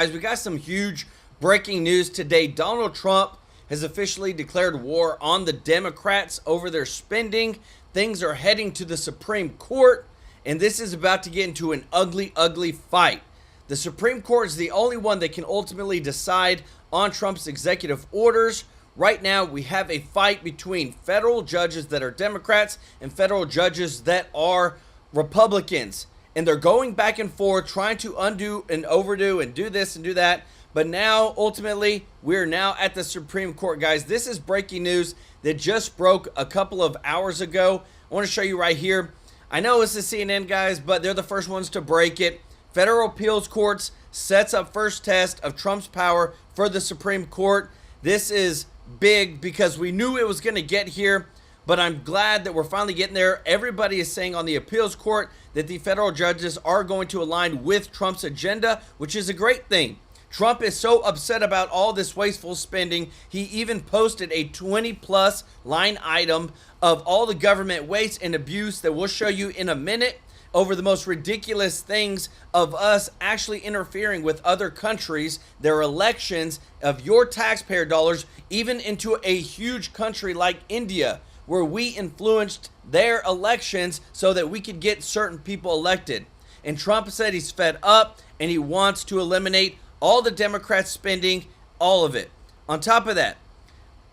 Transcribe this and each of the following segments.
Guys, we got some huge breaking news today. Donald Trump has officially declared war on the Democrats over their spending. Things are heading to the Supreme Court, and this is about to get into an ugly, ugly fight. The Supreme Court is the only one that can ultimately decide on Trump's executive orders. Right now, we have a fight between federal judges that are Democrats and federal judges that are Republicans. And they're going back and forth, trying to undo and overdo and do this and do that. But now, ultimately, we're now at the Supreme Court, guys. This is breaking news that just broke a couple of hours ago. I want to show you right here. I know this is CNN, guys, but they're the first ones to break it. Federal appeals courts sets up first test of Trump's power for the Supreme Court. This is big because we knew it was going to get here, but I'm glad that we're finally getting there. Everybody is saying on the appeals court that the federal judges are going to align with Trump's agenda, which is a great thing. Trump is so upset about all this wasteful spending, he even posted a 20-plus line item of all the government waste and abuse that we'll show you in a minute over the most ridiculous things of us actually interfering with other countries, their elections of your taxpayer dollars, even into a huge country like India, where we influenced their elections so that we could get certain people elected. And Trump said he's fed up and he wants to eliminate all the Democrats spending, all of it. On top of that,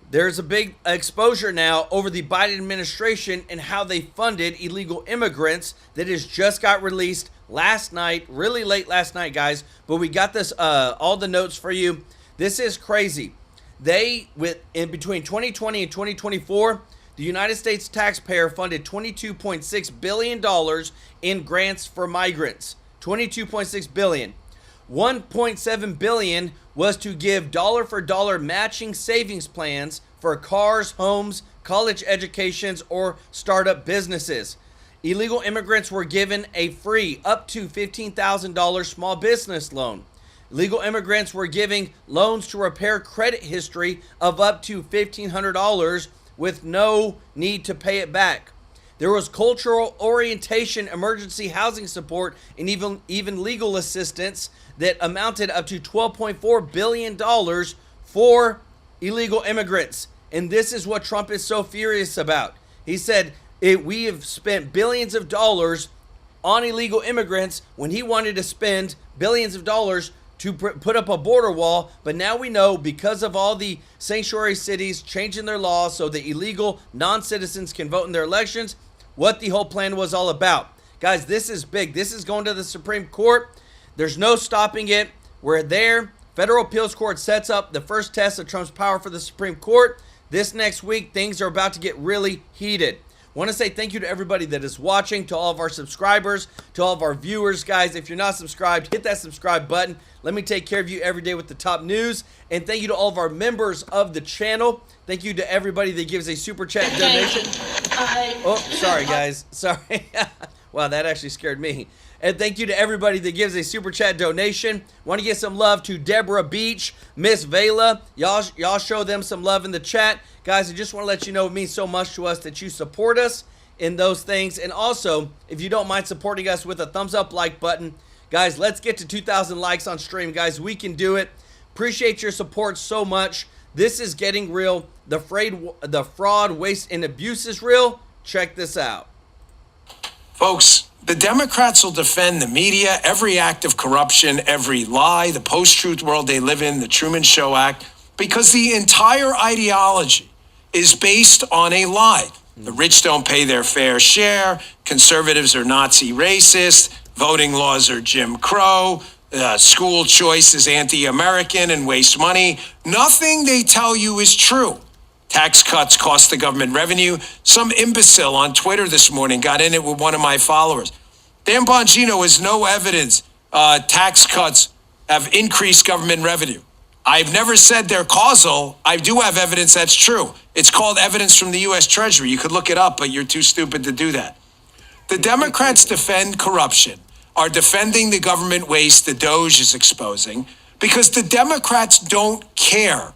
there's a big exposure now over the Biden administration and how they funded illegal immigrants that has just got released last night, really late last night, guys. But we got this, all the notes for you. This is crazy. In between 2020 and 2024, the United States taxpayer funded $22.6 billion in grants for migrants. $22.6 billion. $1.7 billion was to give dollar-for-dollar matching savings plans for cars, homes, college educations, or startup businesses. Illegal immigrants were given a free up to $15,000 small business loan. Illegal immigrants were giving loans to repair credit history of up to $1,500 with no need to pay it back. There was cultural orientation, emergency housing support, and even legal assistance that amounted up to $12.4 billion for illegal immigrants. And this is what Trump is so furious about. He said, we have spent billions of dollars on illegal immigrants when he wanted to spend billions of dollars to put up a border wall. But now we know, because of all the sanctuary cities changing their laws so the illegal non-citizens can vote in their elections, what the whole plan was all about. Guys, this is big. This is going to the Supreme Court. There's no stopping it. We're there. Federal appeals court sets up the first test of Trump's power for the Supreme Court. This next week, things are about to get really heated. I want to say thank you to everybody that is watching, to all of our subscribers, to all of our viewers. Guys, if you're not subscribed, hit that subscribe button. Let me take care of you every day with the top news. And thank you to all of our members of the channel. Thank you to everybody that gives a super chat donation. Oh, sorry, guys. Sorry. Wow, that actually scared me. And thank you to everybody that gives a super chat donation. Want to give some love to Deborah Beach, Miss Vela. Y'all show them some love in the chat. Guys, I just want to let you know it means so much to us that you support us in those things. And also, if you don't mind supporting us with a thumbs up like button. Guys, let's get to 2,000 likes on stream. Guys, we can do it. Appreciate your support so much. This is getting real. The fraud, waste, and abuse is real. Check this out. Folks, the Democrats will defend the media, every act of corruption, every lie, the post-truth world they live in, the Truman Show Act, because the entire ideology is based on a lie. The rich don't pay their fair share, conservatives are Nazi racist, voting laws are Jim Crow, school choice is anti-American and waste money. Nothing they tell you is true. Tax cuts cost the government revenue. Some imbecile on Twitter this morning got in it with one of my followers. Dan Bongino has no evidence tax cuts have increased government revenue. I've never said they're causal. I do have evidence that's true. It's called evidence from the U.S. Treasury. You could look it up, but you're too stupid to do that. The Democrats defend corruption, are defending the government waste the DOGE is exposing, because the Democrats don't care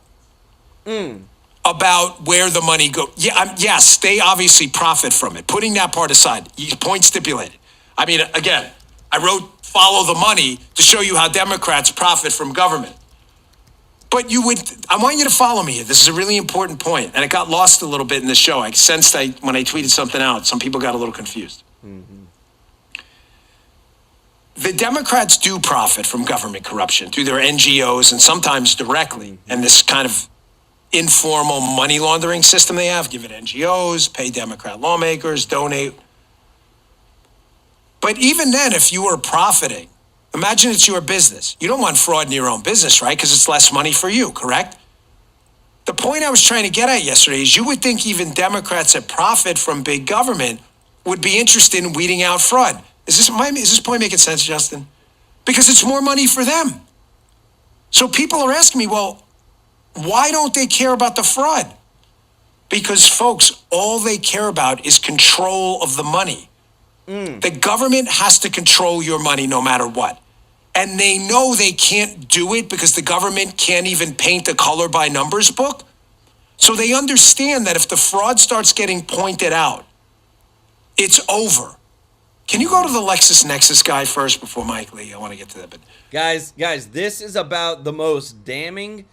about where the money goes. Yeah, yes, they obviously profit from it. Putting that part aside, point stipulated. I mean, again, I wrote follow the money to show you how Democrats profit from government. But I want you to follow me here. This is a really important point, and it got lost a little bit in the show. I sensed when I tweeted something out, some people got a little confused. The Democrats do profit from government corruption through their NGOs and sometimes directly, and this kind of informal money laundering system they have, give it NGOs, pay Democrat lawmakers, donate. But even then, if you were profiting, imagine it's your business. You don't want fraud in your own business, right? Because it's less money for you, correct? The point I was trying to get at yesterday is you would think even Democrats that profit from big government would be interested in weeding out fraud. Is this point making sense, Justin? Because it's more money for them. So people are asking me, well, why don't they care about the fraud? Because, folks, all they care about is control of the money. The government has to control your money no matter what. And they know they can't do it because the government can't even paint a color by numbers book. So they understand that if the fraud starts getting pointed out, it's over. Can you go to the LexisNexis guy first before Mike Lee? I want to get to that. But Guys, this is about the most damning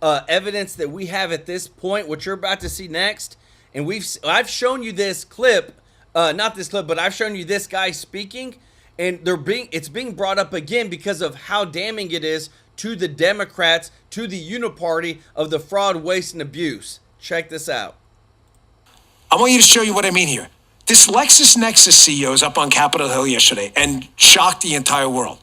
evidence that we have at this point, what you're about to see next. And I've shown you this clip, not this clip, but I've shown you this guy speaking, and it's being brought up again because of how damning it is to the Democrats, to the uniparty of the fraud, waste, and abuse. Check this out. I want you to show you what I mean here. This LexisNexis CEO is up on Capitol Hill yesterday and shocked the entire world.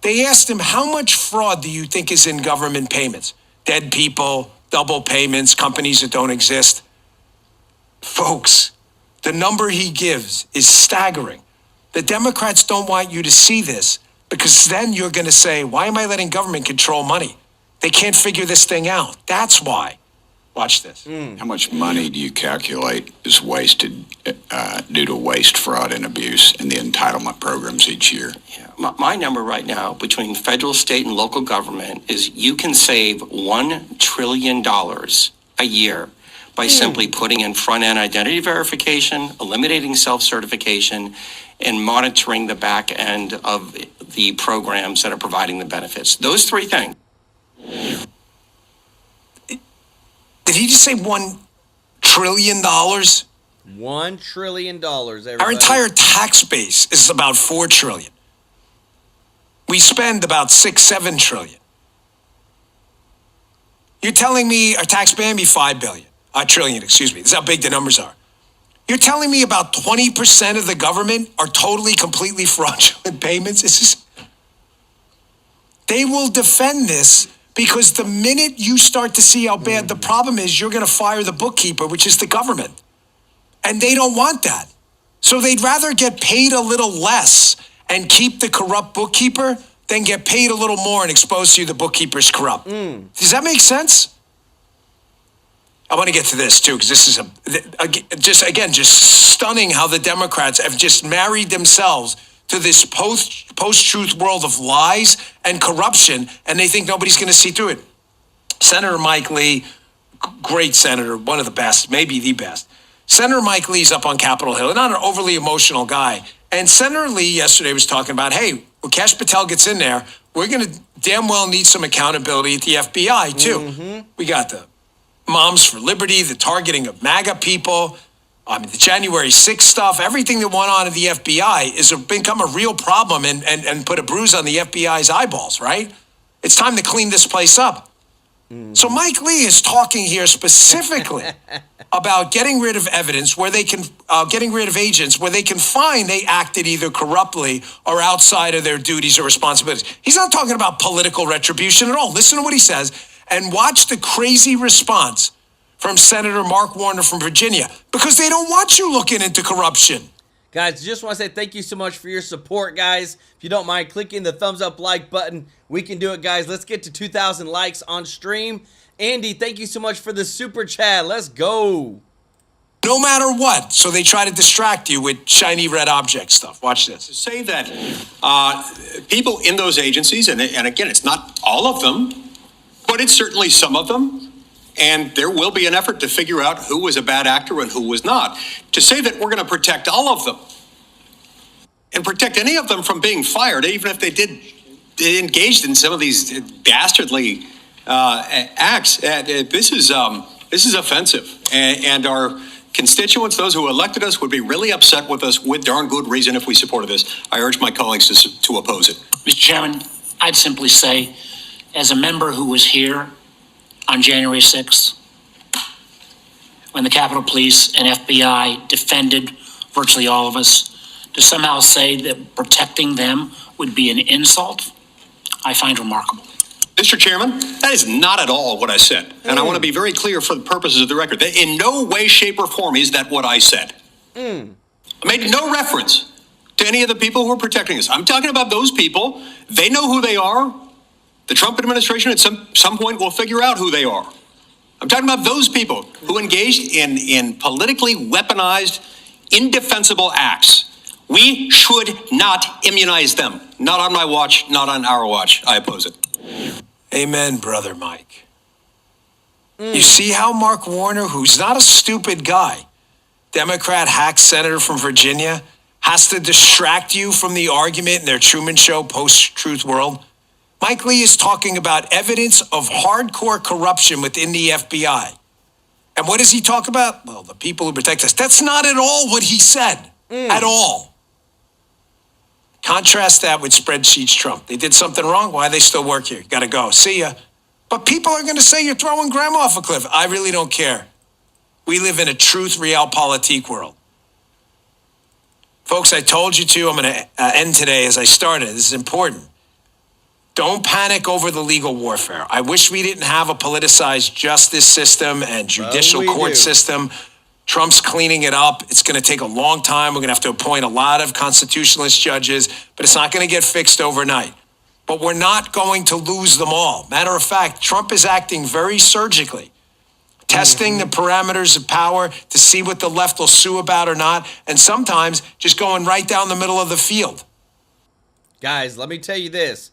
They asked him, how much fraud do you think is in government payments? Dead people, double payments, companies that don't exist. Folks, the number he gives is staggering. The Democrats don't want you to see this because then you're going to say, why am I letting government control money? They can't figure this thing out. That's why. Watch this. How much money do you calculate is wasted due to waste, fraud, and abuse in the entitlement programs each year? Yeah. My number right now between federal, state, and local government is you can save $1 trillion a year by simply putting in front-end identity verification, eliminating self-certification, and monitoring the back end of the programs that are providing the benefits. Those three things. Did he just say $1 trillion? $1 trillion, everybody. Our entire tax base is about $4 trillion. We spend about $6-7 trillion. You're telling me our tax base be $5 trillion, excuse me. This is how big the numbers are. You're telling me about 20% of the government are totally, completely fraudulent payments? They will defend this because the minute you start to see how bad the problem is, you're going to fire the bookkeeper, which is the government. And they don't want that. So they'd rather get paid a little less and keep the corrupt bookkeeper than get paid a little more and expose you the bookkeeper's corrupt. Does that make sense? I want to get to this too, because this is just stunning how the Democrats have just married themselves to this post-truth world of lies and corruption, and they think nobody's going to see through it. Senator Mike Lee, great senator, one of the best, maybe the best. Senator Mike Lee's up on Capitol Hill, not an overly emotional guy. And Senator Lee yesterday was talking about, hey, when Kash Patel gets in there, we're going to damn well need some accountability at the FBI too. We got the Moms for Liberty, the targeting of MAGA people, the January 6th stuff, everything that went on at the FBI is become a real problem and put a bruise on the FBI's eyeballs, right? It's time to clean this place up. So Mike Lee is talking here specifically about getting rid of evidence where they can, getting rid of agents where they can find they acted either corruptly or outside of their duties or responsibilities. He's not talking about political retribution at all. Listen to what he says and watch the crazy response from Senator Mark Warner from Virginia, because they don't want you looking into corruption. Guys, just want to say thank you so much for your support, guys. If you don't mind clicking the thumbs up like button, we can do it, guys. Let's get to 2,000 likes on stream. Andy, thank you so much for the super chat. Let's go. No matter what. So they try to distract you with shiny red object stuff. Watch this. To say that people in those agencies, and again, it's not all of them, but it's certainly some of them, and there will be an effort to figure out who was a bad actor and who was not. To say that we're going to protect all of them. and protect any of them from being fired, even if they engaged in some of these dastardly acts. This is offensive, and our constituents, those who elected us, would be really upset with us with darn good reason if we supported this. I urge my colleagues to oppose it. Mr. Chairman, I'd simply say, as a member who was here on January 6th, when the Capitol Police and FBI defended virtually all of us, to somehow say that protecting them would be an insult, I find remarkable. Mr. Chairman, that is not at all what I said. And I want to be very clear for the purposes of the record that in no way, shape, or form is that what I said. I made no reference to any of the people who are protecting us. I'm talking about those people. They know who they are. The Trump administration at some point will figure out who they are. I'm talking about those people who engaged in politically weaponized, indefensible acts. We should not immunize them. Not on my watch, not on our watch. I oppose it. Amen, Brother Mike. You see how Mark Warner, who's not a stupid guy, Democrat hack senator from Virginia, has to distract you from the argument in their Truman Show post-truth world? Mike Lee is talking about evidence of hardcore corruption within the FBI. And what does he talk about? Well, the people who protect us. That's not at all what he said. At all. Contrast that with spreadsheets Trump. They did something wrong. Why they still work here? Got to go. See ya. But people are going to say you're throwing grandma off a cliff. I really don't care. We live in a truth realpolitik world. Folks, I told you to. I'm going to end today as I started. This is important. Don't panic over the legal warfare. I wish we didn't have a politicized justice system and judicial court system. Trump's cleaning it up. It's going to take a long time. We're going to have to appoint a lot of constitutionalist judges, but it's not going to get fixed overnight. But we're not going to lose them all. Matter of fact, Trump is acting very surgically, testing the parameters of power to see what the left will sue about or not, and sometimes just going right down the middle of the field. Guys, let me tell you this.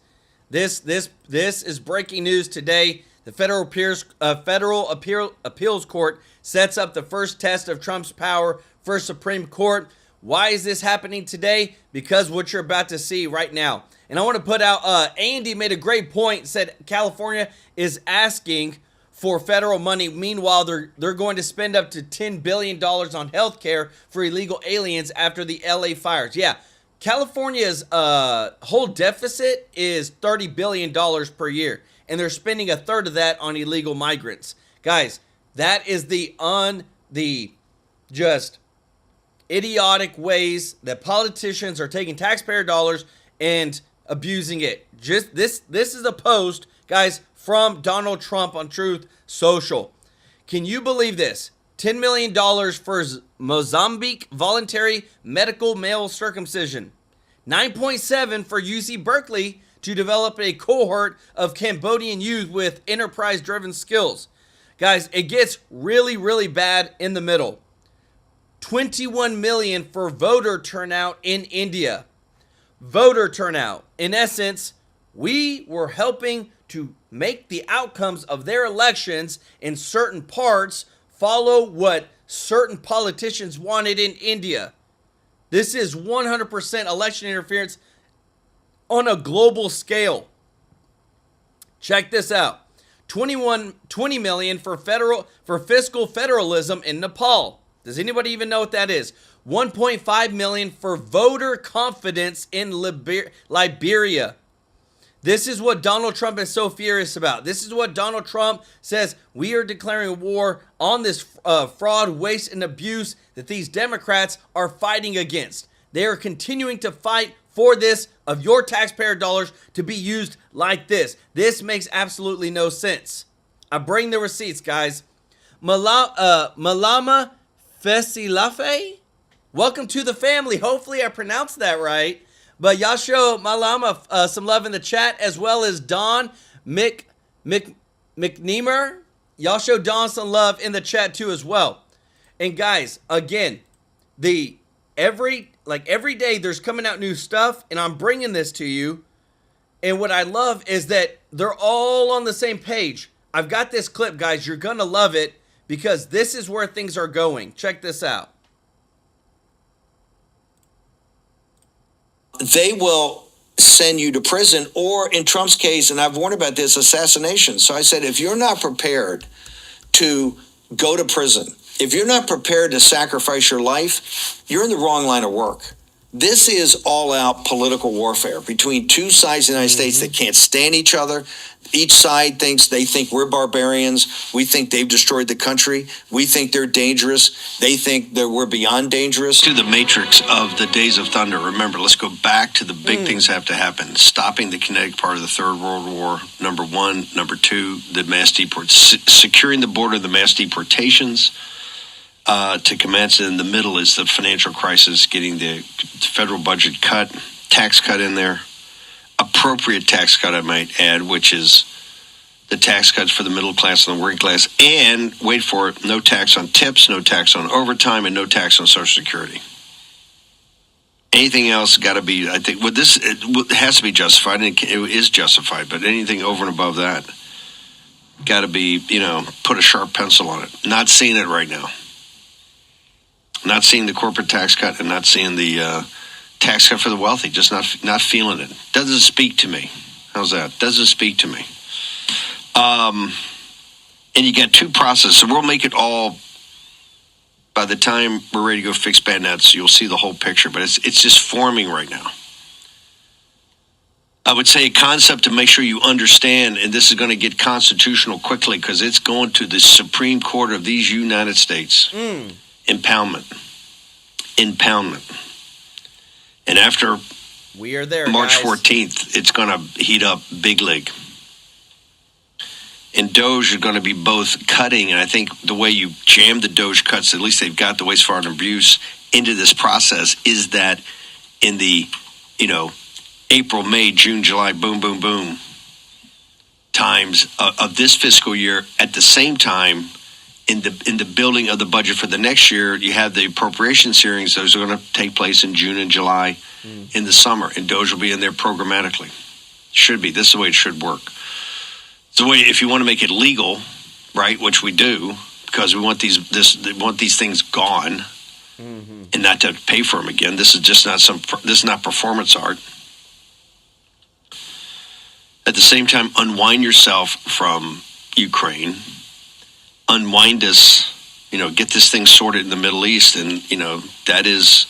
This is breaking news today. The Federal Appeals Court sets up the first test of Trump's power for Supreme Court. Why is this happening today? Because what you're about to see right now. And I want to put out, Andy made a great point, said California is asking for federal money. Meanwhile, they're going to spend up to $10 billion on health care for illegal aliens after the LA fires. Yeah, California's whole deficit is $30 billion per year. And they're spending a third of that on illegal migrants. Guys, that is the just idiotic ways that politicians are taking taxpayer dollars and abusing it. Just this is a post, guys, from Donald Trump on Truth Social. Can you believe this? $10 million for Mozambique voluntary medical male circumcision. 9.7 for UC Berkeley to develop a cohort of Cambodian youth with enterprise-driven skills. Guys, it gets really, really bad in the middle. 21 million for voter turnout in India. Voter turnout. In essence, we were helping to make the outcomes of their elections in certain parts follow what certain politicians wanted in India. This is 100% election interference on a global scale. Check this out. 20 million for fiscal federalism in Nepal. Does anybody even know what that is? 1.5 million for voter confidence in Liberia. This is what Donald Trump is so furious about. This is what Donald Trump says. We are declaring war on this fraud, waste, and abuse that these Democrats are fighting against. They are continuing to fight for this of your taxpayer dollars to be used like this. This makes absolutely no sense. I bring the receipts, guys. Malama Fesilafe, welcome to the family. Hopefully I pronounced that right. But y'all show Malama some love in the chat, as well as Don McNeamer. Y'all show Don some love in the chat too as well. And guys, again, every day there's coming out new stuff, and I'm bringing this to you. And what I love is that they're all on the same page. I've got this clip, guys. You're gonna love it because this is where things are going. Check this out. they will send you to prison, or in Trump's case, and I've warned about this, assassination. So I said, if you're not prepared to go to prison, if you're not prepared to sacrifice your life, you're in the wrong line of work. This is all-out political warfare between two sides of the United States that can't stand each other. Each side thinks we're barbarians. We think they've destroyed the country. We think they're dangerous. They think that we're beyond dangerous. To the matrix of the days of thunder. Remember, let's go back to the big things that have to happen. Stopping the kinetic part of the Third World War, number one. Number two, the mass securing the border, the mass deportations to commence. And in the middle is the financial crisis, getting the federal budget cut, tax cut in there. Appropriate tax cut, I might add, which is the tax cuts for the middle class and the working class, and wait for it, no tax on tips, no tax on overtime, and no tax on Social Security. Anything else got to be, I think, it has to be justified, and it is justified, but anything over and above that got to be, put a sharp pencil on it. Not seeing it right now. Not seeing the corporate tax cut and not seeing the tax cut for the wealthy, just not feeling it. Doesn't speak to me. How's that? Doesn't speak to me. And you got two processes. So we'll make it all, by the time we're ready to go fix bad nets, you'll see the whole picture. But it's just forming right now. I would say a concept to make sure you understand, and this is going to get constitutional quickly because it's going to the Supreme Court of these United States. Impoundment. And after we are there, March guys. 14th, it's going to heat up big league. And DOGE is going to be both cutting, and I think the way you jam the DOGE cuts, at least they've got the waste, fraud, and abuse into this process, is that in the, April, May, June, July, boom, boom, boom, times of this fiscal year, at the same time, in the building of the budget for the next year, you have the appropriations hearings. Those are going to take place in June and July in the summer, and DOGE will be in there programmatically. Should be. This is the way it should work. It's the way, if you want to make it legal, right, which we do, because we want these things gone and not to have to pay for them again. This is just this is not performance art. At the same time, unwind yourself from Ukraine. Unwind us, get this thing sorted in the Middle East, and that is,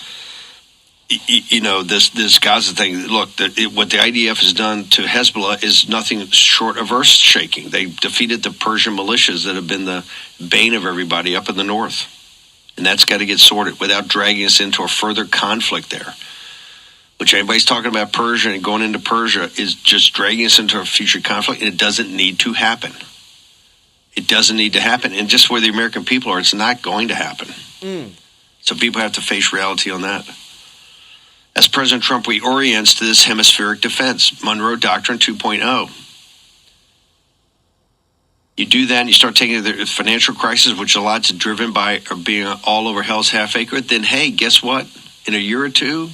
this Gaza thing. Look, what the IDF has done to Hezbollah is nothing short of earth shaking. They defeated the Persian militias that have been the bane of everybody up in the north, and that's got to get sorted without dragging us into a further conflict there. Which anybody's talking about Persia and going into Persia is just dragging us into a future conflict, and it doesn't need to happen. It doesn't need to happen. And just where the American people are, it's not going to happen. So people have to face reality on that. As President Trump reorients to this hemispheric defense, Monroe Doctrine 2.0. You do that and you start taking the financial crisis, which a lot's driven by or being all over hell's half acre, then hey, guess what? In a year or two,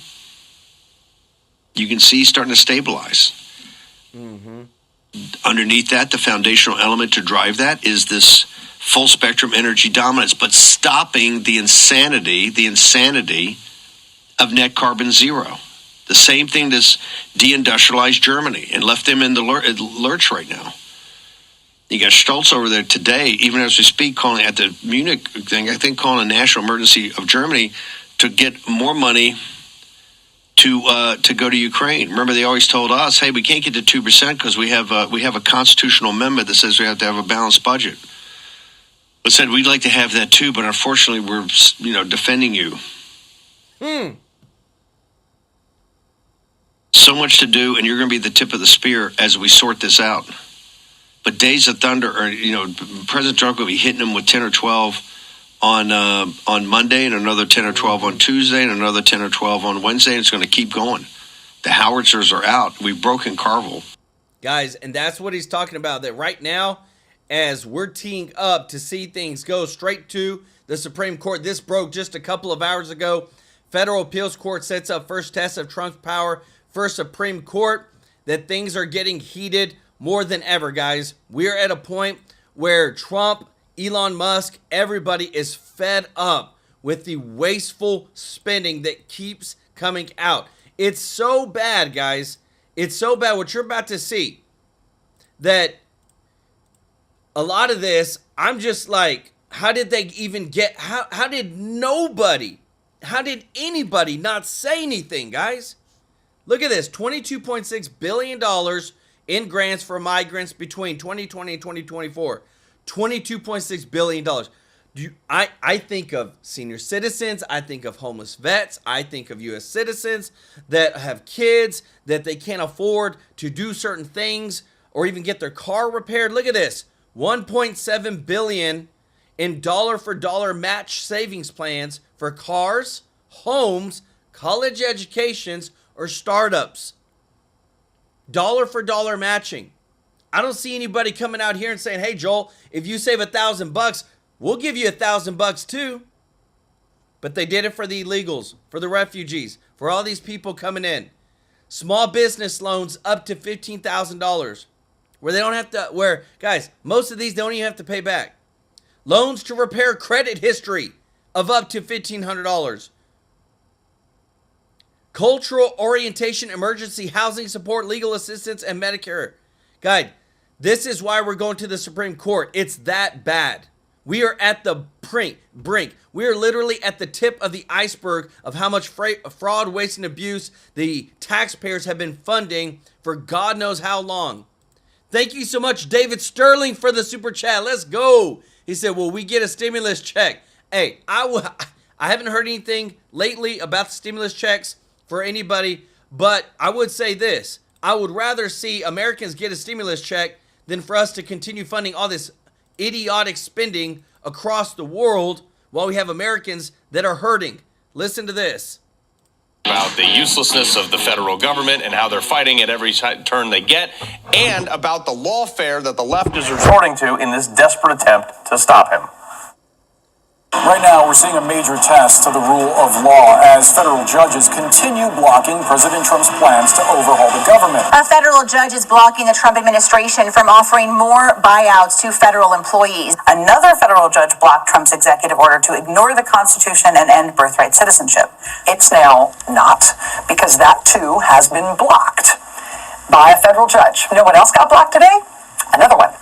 you can see starting to stabilize. Underneath that, the foundational element to drive that is this full spectrum energy dominance, but stopping the insanity of net carbon zero. The same thing that's deindustrialized Germany and left them in the lurch right now. You got Stolz over there today, even as we speak, calling at the Munich thing, I think calling a national emergency of Germany to get more money to go to Ukraine. Remember, they always told us, "Hey, we can't get to 2% because we have a constitutional amendment that says we have to have a balanced budget." But said we'd like to have that too, but unfortunately, we're defending you. So much to do, and you're going to be the tip of the spear as we sort this out. But days of thunder, or President Trump will be hitting them with 10 or 12 on Monday, and another 10 or 12 on Tuesday, and another 10 or 12 on Wednesday, and it's going to keep going. The howitzers are out. We've broken Carville. Guys, and that's what he's talking about, that right now, as we're teeing up to see things go straight to the Supreme Court, this broke just a couple of hours ago. Federal Appeals Court sets up first test of Trump's power for Supreme Court, that things are getting heated more than ever, guys. We're at a point where Trump, Elon Musk, everybody is fed up with the wasteful spending that keeps coming out. It's so bad, guys. It's so bad what you're about to see that a lot of this, I'm just like, how did they even get, how did anybody not say anything, guys? Look at this, $22.6 billion in grants for migrants between 2020 and 2024. $22.6 billion. I think of senior citizens, I think of homeless vets, I think of U.S. citizens that have kids that they can't afford to do certain things or even get their car repaired. Look at this, $1.7 billion in dollar-for-dollar match savings plans for cars, homes, college educations, or startups. Dollar-for-dollar matching. I don't see anybody coming out here and saying, hey, Joel, if you save $1,000, we'll give you $1,000 too. But they did it for the illegals, for the refugees, for all these people coming in. Small business loans up to $15,000, where they don't have to, guys, most of these don't even have to pay back. Loans to repair credit history of up to $1,500. Cultural orientation, emergency housing support, legal assistance, and Medicare. Guys, this is why we're going to the Supreme Court. It's that bad. We are at the brink. We are literally at the tip of the iceberg of how much fraud, waste, and abuse the taxpayers have been funding for God knows how long. Thank you so much, David Sterling, for the super chat. Let's go. He said, will we get a stimulus check? Hey, I haven't heard anything lately about the stimulus checks for anybody, but I would say this. I would rather see Americans get a stimulus check than for us to continue funding all this idiotic spending across the world while we have Americans that are hurting. Listen to this. About the uselessness of the federal government and how they're fighting at every turn they get, and about the lawfare that the left is resorting to in this desperate attempt to stop him. Right now, we're seeing a major test to the rule of law as federal judges continue blocking President Trump's plans to overhaul the government. A federal judge is blocking the Trump administration from offering more buyouts to federal employees. Another federal judge blocked Trump's executive order to ignore the Constitution and end birthright citizenship. It's now not, because that too has been blocked by a federal judge. You know what else got blocked today? Another one.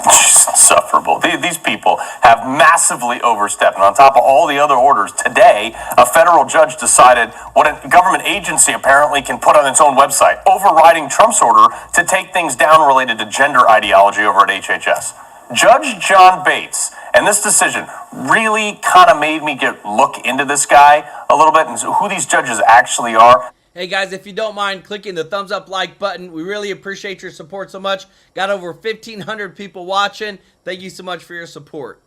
Just insufferable. These people have massively overstepped. And on top of all the other orders, today, a federal judge decided what a government agency apparently can put on its own website, overriding Trump's order to take things down related to gender ideology over at HHS. Judge John Bates, and this decision really kind of made me look into this guy a little bit and who these judges actually are. Hey guys, if you don't mind clicking the thumbs up like button, we really appreciate your support so much. Got over 1,500 people watching. Thank you so much for your support.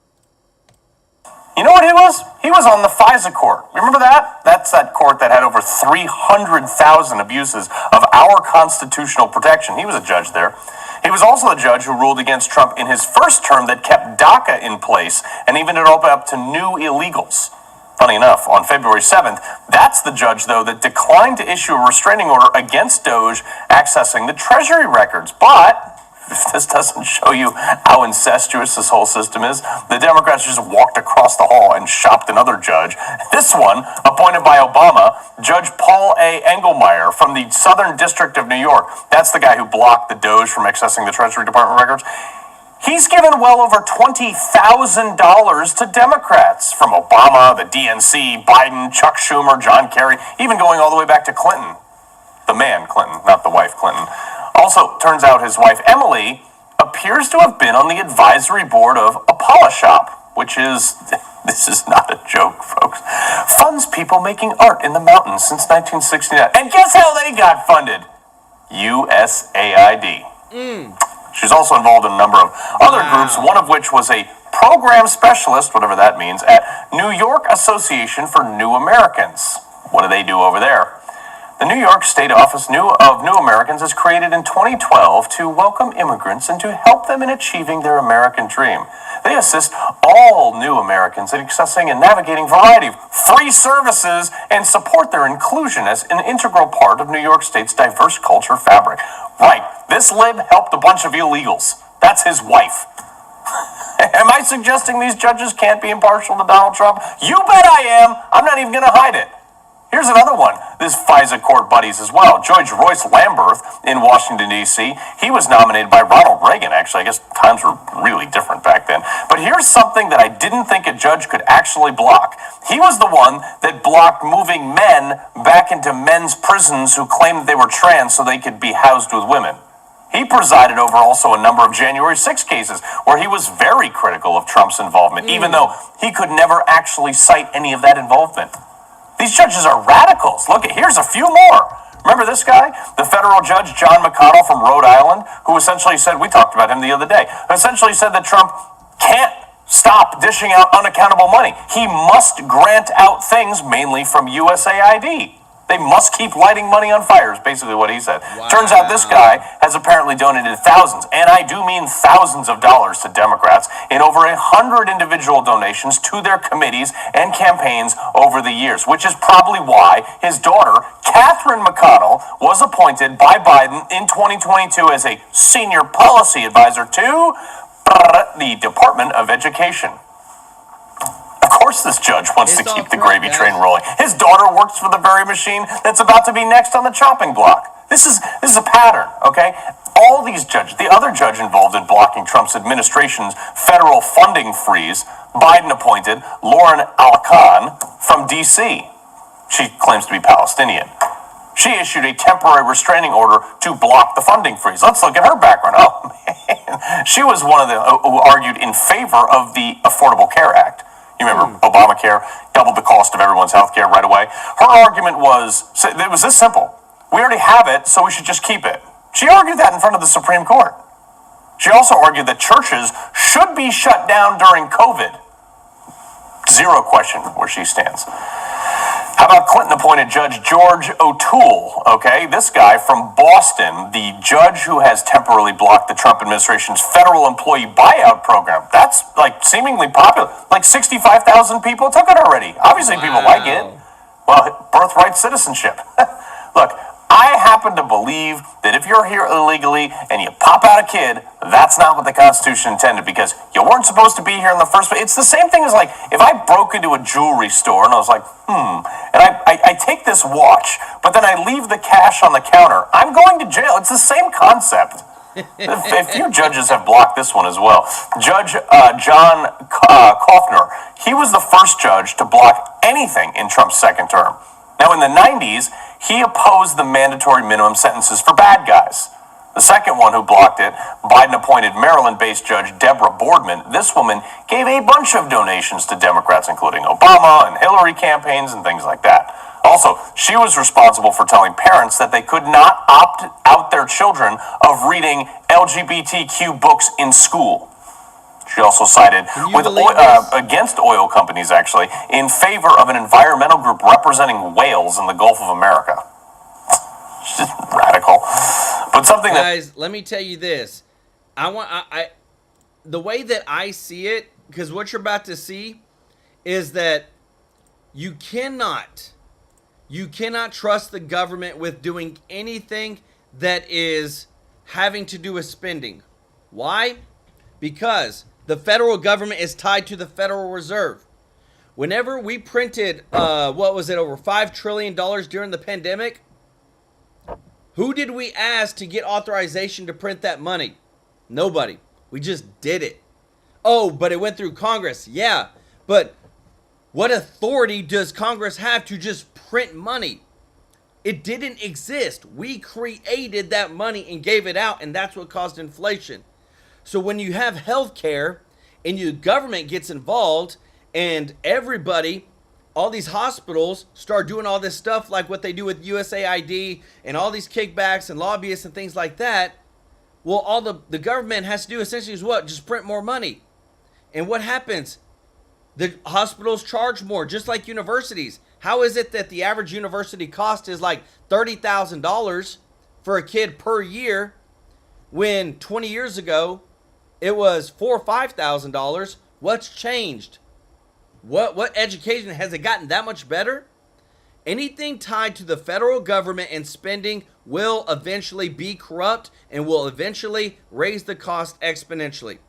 You know what he was? He was on the FISA court. Remember that? That's that court that had over 300,000 abuses of our constitutional protection. He was a judge there. He was also the judge who ruled against Trump in his first term that kept DACA in place and even it opened up to new illegals. Funny enough, on February 7th, that's the judge, though, that declined to issue a restraining order against DOGE accessing the Treasury records. But if this doesn't show you how incestuous this whole system is, the Democrats just walked across the hall and shopped another judge. This one, appointed by Obama, Judge Paul A. Engelmeyer from the Southern District of New York. That's the guy who blocked the DOGE from accessing the Treasury Department records. He's given well over $20,000 to Democrats, from Obama, the DNC, Biden, Chuck Schumer, John Kerry, even going all the way back to Clinton. The man Clinton, not the wife Clinton. Also, turns out his wife Emily appears to have been on the advisory board of Apollo Shop, which is, this is not a joke, folks, funds people making art in the mountains since 1969. And guess how they got funded? USAID. She's also involved in a number of other groups, one of which was a program specialist, whatever that means, at New York Association for New Americans. What do they do over there? The New York State Office of New Americans is created in 2012 to welcome immigrants and to help them in achieving their American dream. They assist all new Americans in accessing and navigating a variety of free services and support their inclusion as an integral part of New York State's diverse culture fabric. Right, this lib helped a bunch of illegals. That's his wife. Am I suggesting these judges can't be impartial to Donald Trump? You bet I am. I'm not even going to hide it. Here's another one. This FISA court buddies as well. Judge Royce Lamberth in Washington, D.C. He was nominated by Ronald Reagan, actually. I guess times were really different back then. But here's something that I didn't think a judge could actually block. He was the one that blocked moving men back into men's prisons who claimed they were trans so they could be housed with women. He presided over also a number of January 6 cases where he was very critical of Trump's involvement, even though he could never actually cite any of that involvement. These judges are radicals. Look, here's a few more. Remember this guy? The federal judge, John McConnell from Rhode Island, who essentially said, we talked about him the other day, essentially said that Trump can't stop dishing out unaccountable money. He must grant out things mainly from USAID. They must keep lighting money on fires, basically what he said. Wow. Turns out this guy has apparently donated thousands, and I do mean thousands of dollars to Democrats in over 100 individual donations to their committees and campaigns over the years, which is probably why his daughter, Catherine McConnell, was appointed by Biden in 2022 as a senior policy advisor to the Department of Education. Of course this judge wants to keep the gravy train rolling. His daughter works for the very machine that's about to be next on the chopping block. This is a pattern, okay? All these judges, the other judge involved in blocking Trump's administration's federal funding freeze, Biden appointed Lauren Alkan from D.C. She claims to be Palestinian. She issued a temporary restraining order to block the funding freeze. Let's look at her background. Oh, man. She was one of the who argued in favor of the Affordable Care Act. You remember Obamacare doubled the cost of everyone's health care right away? Her argument was, it was this simple. We already have it, so we should just keep it. She argued that in front of the Supreme Court. She also argued that churches should be shut down during COVID. Zero question where she stands. How about Clinton-appointed Judge George O'Toole, okay? This guy from Boston, the judge who has temporarily blocked the Trump administration's federal employee buyout program. That's, like, seemingly popular. Like 65,000 people took it already. Obviously, people like it. Well, birthright citizenship. Look, I happen to believe that if you're here illegally and you pop out a kid, that's not what the Constitution intended, because you weren't supposed to be here in the first place. It's the same thing as, like, if I broke into a jewelry store and I was like, and I take this watch, but then I leave the cash on the counter, I'm going to jail. It's the same concept. A few judges have blocked this one as well. Judge John Kaufner, he was the first judge to block anything in Trump's second term. Now, in the 90s, he opposed the mandatory minimum sentences for bad guys. The second one who blocked it, Biden-appointed Maryland-based Judge Deborah Boardman. This woman gave a bunch of donations to Democrats, including Obama and Hillary campaigns and things like that. Also, she was responsible for telling parents that they could not opt out their children of reading LGBTQ books in school. She also sided with against oil companies, actually, in favor of an environmental group representing whales in the Gulf of America. It's just radical. But something guys, let me tell you this. The way that I see it, because what you're about to see is that you cannot trust the government with doing anything that is having to do with spending. Why? Because the federal government is tied to the Federal Reserve. Whenever we printed, over $5 trillion during the pandemic, who did we ask to get authorization to print that money? Nobody. We just did it. Oh, but it went through Congress. Yeah, but what authority does Congress have to just print money? It didn't exist. We created that money and gave it out, and that's what caused inflation. So when you have healthcare and your government gets involved and everybody, all these hospitals start doing all this stuff like what they do with USAID and all these kickbacks and lobbyists and things like that, well, all the government has to do essentially is what? Just print more money. And what happens? The hospitals charge more, just like universities. How is it that the average university cost is like $30,000 for a kid per year when 20 years ago it was $4,000 or $5,000? What's changed? What education, has it gotten that much better? Anything tied to the federal government and spending will eventually be corrupt and will eventually raise the cost exponentially.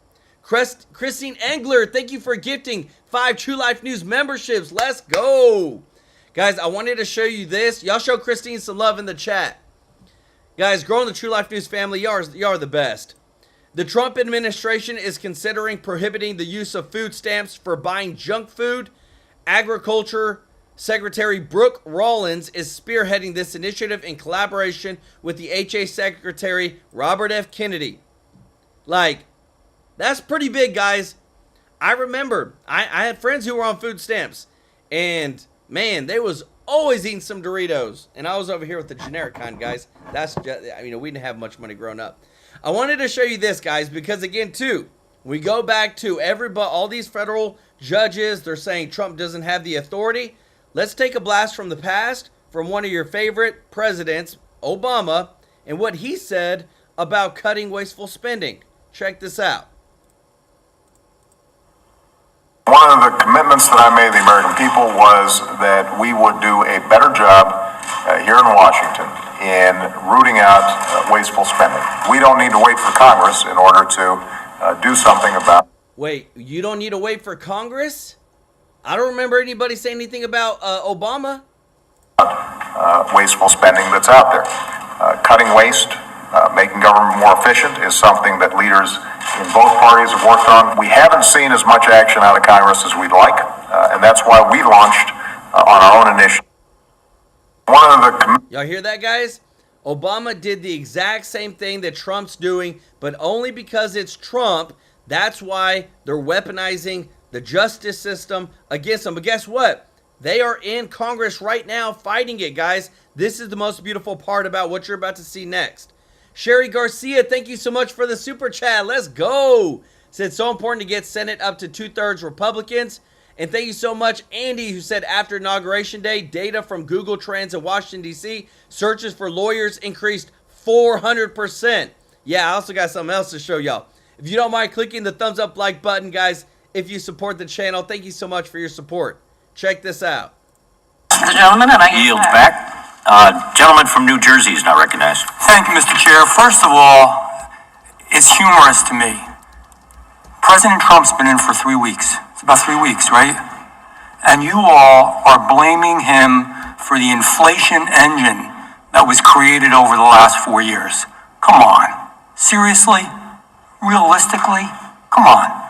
Christine Engler, thank you for gifting 5 TrueLife News memberships. Let's go. Guys, I wanted to show you this. Y'all show Christine some love in the chat. Guys, growing the True Life News family, y'all are the best. The Trump administration is considering prohibiting the use of food stamps for buying junk food. Agriculture Secretary Brooke Rollins is spearheading this initiative in collaboration with the HA Secretary Robert F. Kennedy. Like, that's pretty big, guys. I remember I had friends who were on food stamps, and man, they was always eating some Doritos, and I was over here with the generic kind, guys. That's just, I mean, we didn't have much money growing up. I wanted to show you this, guys, because again, too, we go back to all these federal judges. They're saying Trump doesn't have the authority. Let's take a blast from the past from one of your favorite presidents, Obama, and what he said about cutting wasteful spending. Check this out. One of the commitments that I made to the American people was that we would do a better job here in Washington in rooting out wasteful spending. We don't need to wait for Congress in order to do something about. Wait, you don't need to wait for Congress? I don't remember anybody saying anything about Obama. Wasteful spending that's out there. Cutting waste, making government more efficient is something that leaders in both parties have worked on. We haven't seen as much action out of Congress as we'd like, and that's why we launched on our own initiative. One of the y'all hear that, guys? Obama did the exact same thing that Trump's doing, but only because it's Trump. That's why they're weaponizing the justice system against them. But guess what? They are in Congress right now fighting it, guys. This is the most beautiful part about what you're about to see next. Sherry Garcia, thank you so much for the super chat. Let's go. Said so important to get Senate up to 2/3 Republicans. And thank you so much, Andy, who said after Inauguration Day, data from Google Trends in Washington, D.C., searches for lawyers increased 400%. Yeah, I also got something else to show y'all. If you don't mind clicking the thumbs up like button, guys, if you support the channel, thank you so much for your support. Check this out. Mr. Gentleman, and I yield back. Gentleman from New Jersey is not recognized. Thank you, Mr. Chair. First of all, it's humorous to me. President Trump's been in for 3 weeks. It's about 3 weeks, right? And you all are blaming him for the inflation engine that was created over the last 4 years. Come on. Seriously? Realistically? Come on.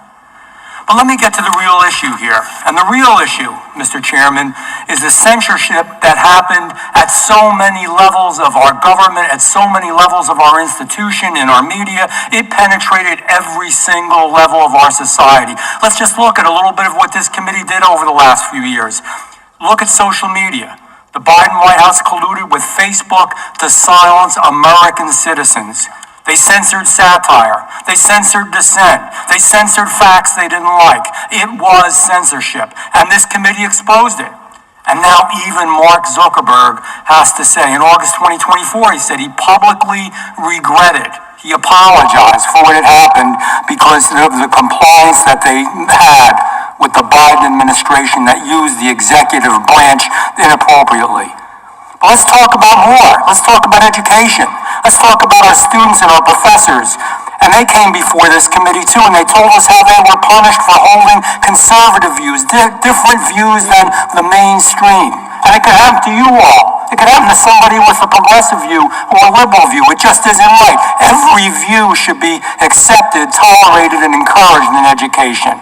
But let me get to the real issue here. And the real issue, Mr. Chairman, is the censorship that happened at so many levels of our government, at so many levels of our institution, in our media. It penetrated every single level of our society. Let's just look at a little bit of what this committee did over the last few years. Look at social media. The Biden White House colluded with Facebook to silence American citizens. They censored satire. They censored dissent. They censored facts they didn't like. It was censorship. And this committee exposed it. And now even Mark Zuckerberg has to say, in August 2024, he said he publicly regretted. He apologized for what had happened because of the compliance that they had with the Biden administration that used the executive branch inappropriately. But let's talk about more. Let's talk about education. Let's talk about our students and our professors. And they came before this committee too, and they told us how they were punished for holding conservative views, different views than the mainstream. And it could happen to you all. It could happen to somebody with a progressive view or a liberal view. It just isn't right. Every view should be accepted, tolerated, and encouraged in education.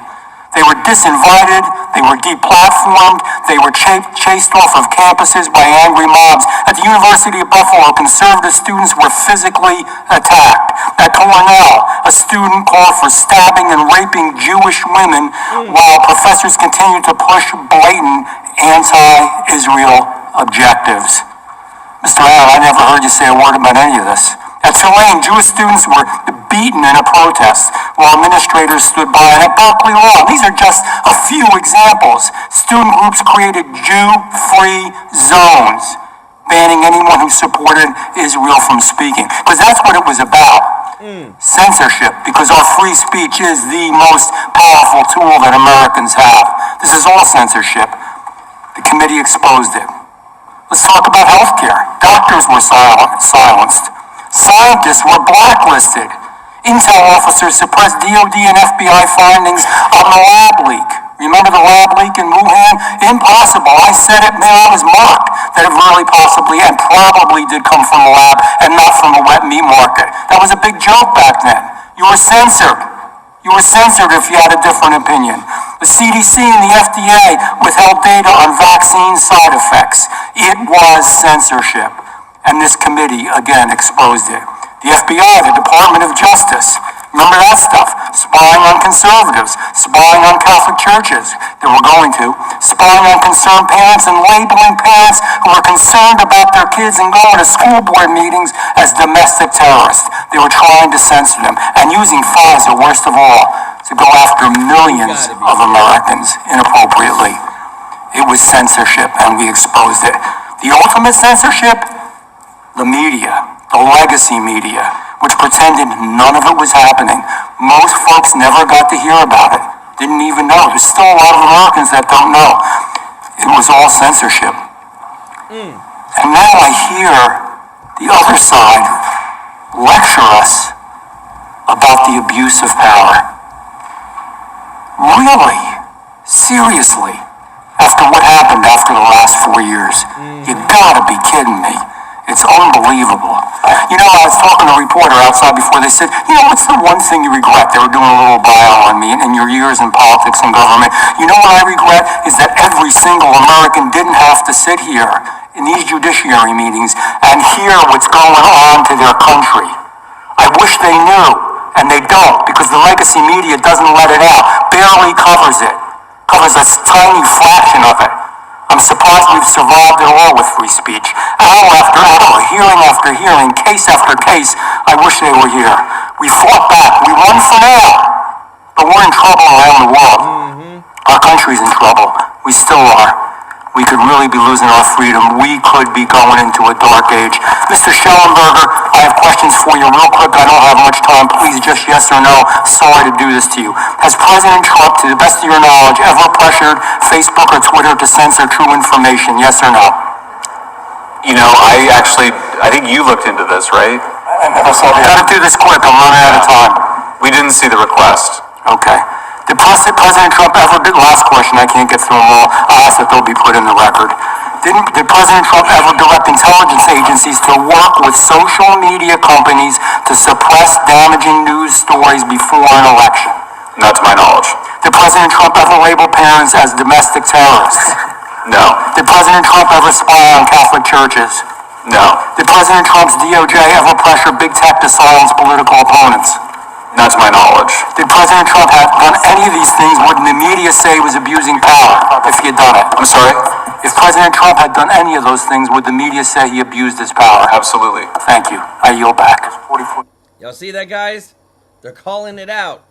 They were disinvited, they were deplatformed, they were chased off of campuses by angry mobs. At the University of Buffalo, conservative students were physically attacked. At Cornell, a student called for stabbing and raping Jewish women while professors continued to push blatant anti-Israel objectives. Mr. Allen, I never heard you say a word about any of this. At Tulane, Jewish students were beaten in a protest while administrators stood by. And at Berkeley Law, these are just a few examples. Student groups created Jew-free zones, banning anyone who supported Israel from speaking. Because that's what it was about. Censorship, because our free speech is the most powerful tool that Americans have. This is all censorship. The committee exposed it. Let's talk about healthcare. Doctors were silenced. Scientists were blacklisted. Intel officers suppressed DOD and FBI findings on the lab leak. Remember the lab leak in Wuhan? Impossible. I said it, man, I was mocked that it really possibly and probably did come from a lab and not from a wet meat market. That was a big joke back then. You were censored. You were censored if you had a different opinion. The CDC and the FDA withheld data on vaccine side effects. It was censorship. And this committee, again, exposed it. The FBI, the Department of Justice, remember that stuff? Spying on conservatives, spying on Catholic churches that we're going to, spying on concerned parents and labeling parents who are concerned about their kids and going to school board meetings as domestic terrorists. They were trying to censor them and using faiza, worst of all, to go after millions of Americans inappropriately. It was censorship, and we exposed it. The ultimate censorship? The media, the legacy media, which pretended none of it was happening. Most folks never got to hear about it, didn't even know. There's still a lot of Americans that don't know. It was all censorship. And now I hear the other side lecture us about the abuse of power. Really? Seriously? After what happened after the last 4 years? You gotta be kidding me. It's unbelievable. You know, I was talking to a reporter outside before. They said, you know, what's the one thing you regret? They were doing a little bio on me and your years in politics and government. You know what I regret is that every single American didn't have to sit here in these judiciary meetings and hear what's going on to their country. I wish they knew, and they don't, because the legacy media doesn't let it out, barely covers it, covers a tiny fraction of it. I'm surprised we've survived at all with free speech. Hour after hour, hearing after hearing, case after case. I wish they were here. We fought back. We won for now. But we're in trouble around the world. Our country's in trouble. We still are. We could really be losing our freedom. We could be going into a dark age. Mr. Schellenberger, I have questions for you real quick. I don't have much time. Please, just yes or no. Sorry to do this to you. Has President Trump, to the best of your knowledge, ever pressured Facebook or Twitter to censor true information? Yes or no? You know, I think you looked into this, right? I never saw that. Gotta do this quick. I'm running out of time. We didn't see the request. Okay. Did President Trump ever, last question, I can't get through them all, I ask that they'll be put in the record. Did President Trump ever direct intelligence agencies to work with social media companies to suppress damaging news stories before an election? Not to my knowledge. Did President Trump ever label parents as domestic terrorists? No. Did President Trump ever spy on Catholic churches? No. Did President Trump's DOJ ever pressure big tech to silence political opponents? Not to my knowledge. Did President Trump have done any of these things? Wouldn't the media say he was abusing power if he had done it? I'm sorry? If President Trump had done any of those things, would the media say he abused his power? Absolutely. Thank you. I yield back. Y'all see that, guys? They're calling it out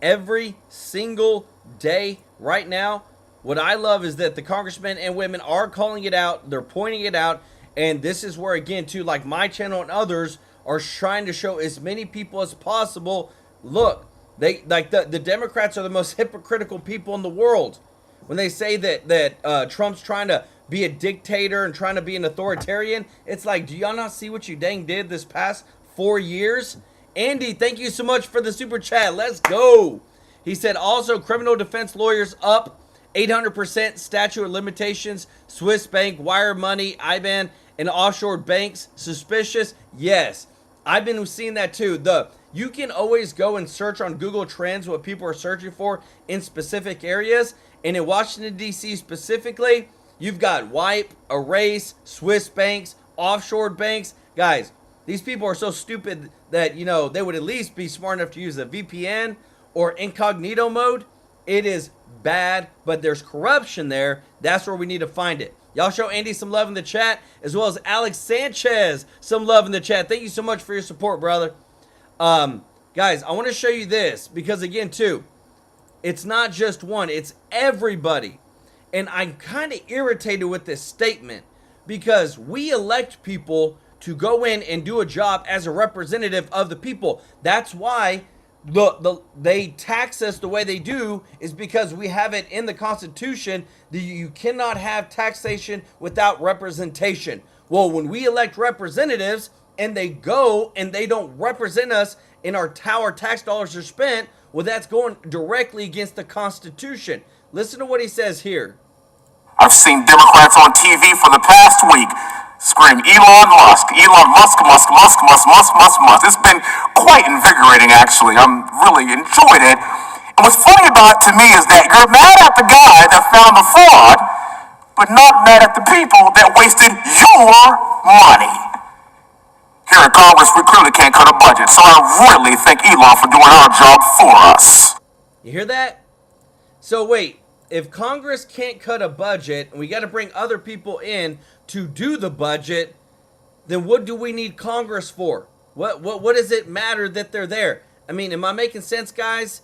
every single day right now. What I love is that the congressmen and women are calling it out. They're pointing it out. And this is where, again, too, like my channel and others are trying to show as many people as possible. Look, they like the Democrats are the most hypocritical people in the world when they say that Trump's trying to be a dictator and trying to be an authoritarian. It's like, do y'all not see what you dang did this past 4 years? Andy, thank you so much for the super chat. Let's go. He said also criminal defense lawyers up 800%, statute of limitations, Swiss bank, wire money, IBAN, and offshore banks suspicious. Yes, I've been seeing that too. You can always go and search on Google Trends what people are searching for in specific areas. And in Washington, D.C. specifically, you've got wipe, erase, Swiss banks, offshore banks. Guys, these people are so stupid that, you know, they would at least be smart enough to use a VPN or incognito mode. It is bad, but there's corruption there. That's where we need to find it. Y'all show Andy some love in the chat, as well as Alex Sanchez some love in the chat. Thank you so much for your support, brother. Guys, I want to show you this because, again, too, it's not just one. It's everybody. And I'm kind of irritated with this statement because we elect people to go in and do a job as a representative of the people. That's why they tax us the way they do, is because we have it in the Constitution that you cannot have taxation without representation. Well, when we elect representatives and they go and they don't represent us in our tax dollars are spent, well, that's going directly against the Constitution. Listen to what he says here. I've seen Democrats on TV for the past week scream, Elon Musk, Elon Musk, Musk, Musk, Musk, Musk, Musk, Musk. It's been quite invigorating, actually. I'm really enjoyed it. And what's funny about it to me is that you're mad at the guy that found the fraud, but not mad at the people that wasted your money. Here in Congress, we clearly can't cut a budget, so I really thank Elon for doing our job for us. You hear that? So wait, if Congress can't cut a budget and we got to bring other people in to do the budget, then what do we need Congress for? What does it matter that they're there? I mean, am I making sense, guys?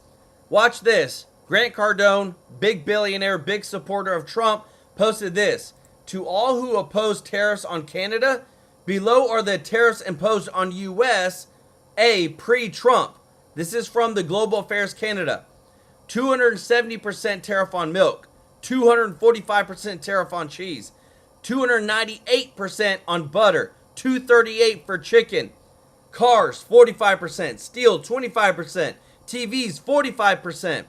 Watch this. Grant Cardone, big billionaire, big supporter of Trump, posted this. To all who oppose tariffs on Canada, below are the tariffs imposed on U.S. pre-Trump. This is from the Global Affairs Canada. 270% tariff on milk, 245% tariff on cheese, 298% on butter, 238% for chicken, cars 45%, steel 25%, TVs 45%.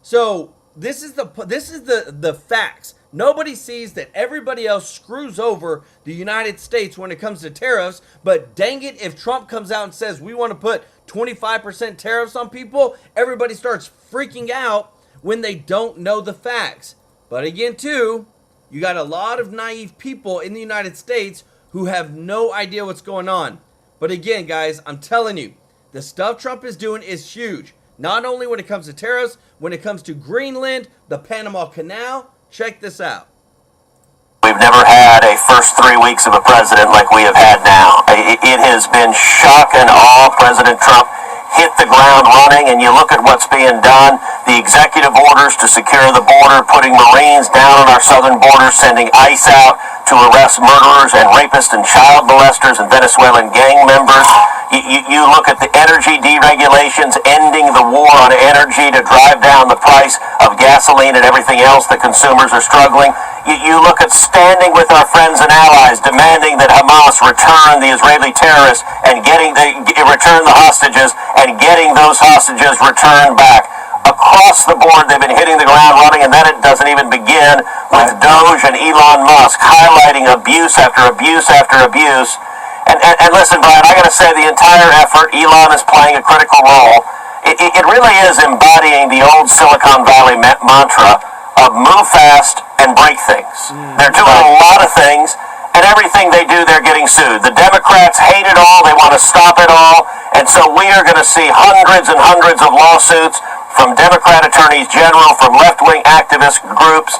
So this is the facts. Nobody sees that everybody else screws over the United States when it comes to tariffs, but dang it, if Trump comes out and says we want to put 25% tariffs on people, everybody starts freaking out when they don't know the facts. But again, too, you got a lot of naive people in the United States who have no idea what's going on. But again, guys, I'm telling you, the stuff Trump is doing is huge. Not only when it comes to tariffs, when it comes to Greenland, the Panama Canal. Check this out. We've never had a first 3 weeks of a president like we have had now. It has been shock and awe. President Trump hit the ground running, and you look at what's being done. The executive orders to secure the border, putting Marines down on our southern border, sending ICE out to arrest murderers and rapists and child molesters and Venezuelan gang members. You look at the energy deregulations, ending the war on energy to drive down the price of gasoline and everything else that consumers are struggling. You look at standing with our friends and allies, demanding that Hamas return the Israeli terrorists and return the hostages and getting those hostages returned back. Across the board, they've been hitting the ground running, and then it doesn't even begin with DOGE and Elon Musk highlighting abuse after abuse after abuse. And listen, Brian, I got to say, the entire effort, Elon is playing a critical role. It really is embodying the old Silicon Valley mantra of move fast and break things. They're doing a lot of things, and everything they do, they're getting sued. The Democrats hate it all. They want to stop it all. And so we are going to see hundreds and hundreds of lawsuits from Democrat attorneys general, from left-wing activist groups.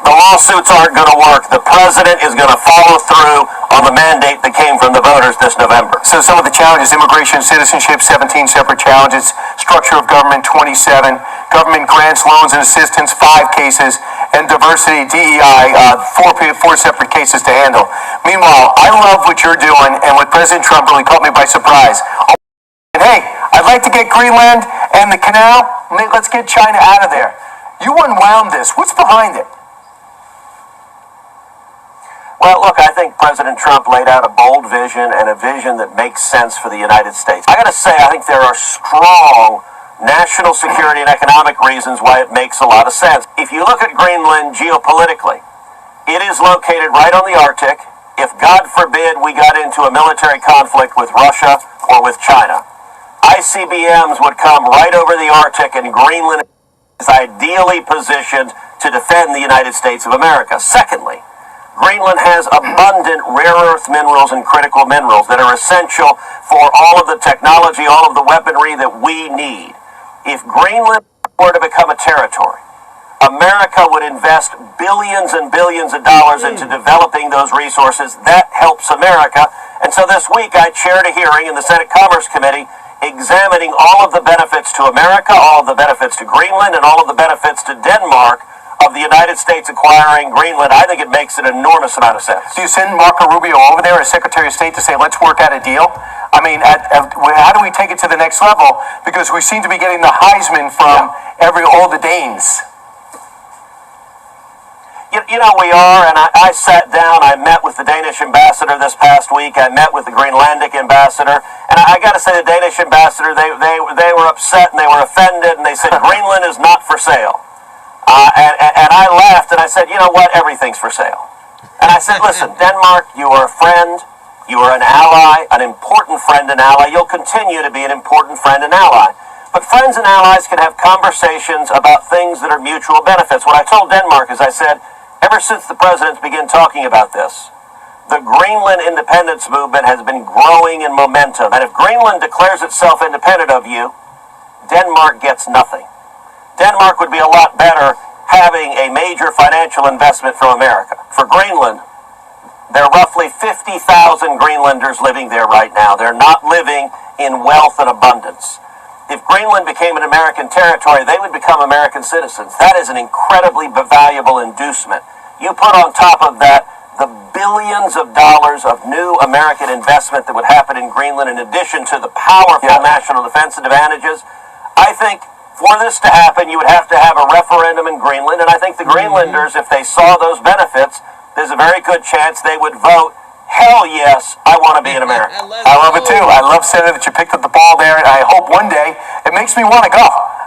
The lawsuits aren't going to work. The president is going to follow through on the mandate that came from the voters this November. So some of the challenges: immigration, citizenship, 17 separate challenges; structure of government, 27; government grants, loans, and assistance, 5 cases; and diversity, DEI, 4 separate cases to handle. Meanwhile, I love what you're doing, and what President Trump really caught me by surprise. And hey, I'd like to get Greenland and the canal. Let's get China out of there. You unwound this. What's behind it? Well, look, I think President Trump laid out a bold vision and a vision that makes sense for the United States. I got to say, I think there are strong national security and economic reasons why it makes a lot of sense. If you look at Greenland geopolitically, it is located right on the Arctic. If, God forbid, we got into a military conflict with Russia or with China, ICBMs would come right over the Arctic, and Greenland is ideally positioned to defend the United States of America. Secondly, Greenland has abundant rare earth minerals and critical minerals that are essential for all of the technology, all of the weaponry that we need. If Greenland were to become a territory, America would invest billions and billions of dollars into developing those resources. That helps America. And so this week I chaired a hearing in the Senate Commerce Committee examining all of the benefits to America, all of the benefits to Greenland, and all of the benefits to Denmark of the United States acquiring Greenland. I think it makes an enormous amount of sense. Do you send Marco Rubio over there as Secretary of State to say, let's work out a deal? I mean, how do we take it to the next level? Because we seem to be getting the Heisman from all the Danes. You know, we are, and I sat down, I met with the Danish ambassador this past week, I met with the Greenlandic ambassador, and I got to say, the Danish ambassador, they were upset and they were offended, and they said, Greenland is not for sale. And I laughed and I said, you know what, everything's for sale. And I said, listen, Denmark, you are a friend, you are an ally, an important friend and ally. You'll continue to be an important friend and ally. But friends and allies can have conversations about things that are mutual benefits. What I told Denmark is I said, ever since the presidents began talking about this, the Greenland independence movement has been growing in momentum. And if Greenland declares itself independent of you, Denmark gets nothing. Denmark would be a lot better having a major financial investment from America. For Greenland, there are roughly 50,000 Greenlanders living there right now. They're not living in wealth and abundance. If Greenland became an American territory, they would become American citizens. That is an incredibly valuable inducement. You put on top of that the billions of dollars of new American investment that would happen in Greenland in addition to the powerful national defense advantages. I think for this to happen, you would have to have a referendum in Greenland, and I think the Greenlanders, if they saw those benefits, there's a very good chance they would vote, hell yes, I want to be in America. I love it too. I love, Senator, that you picked up the ball there, and I hope one day it makes me want to go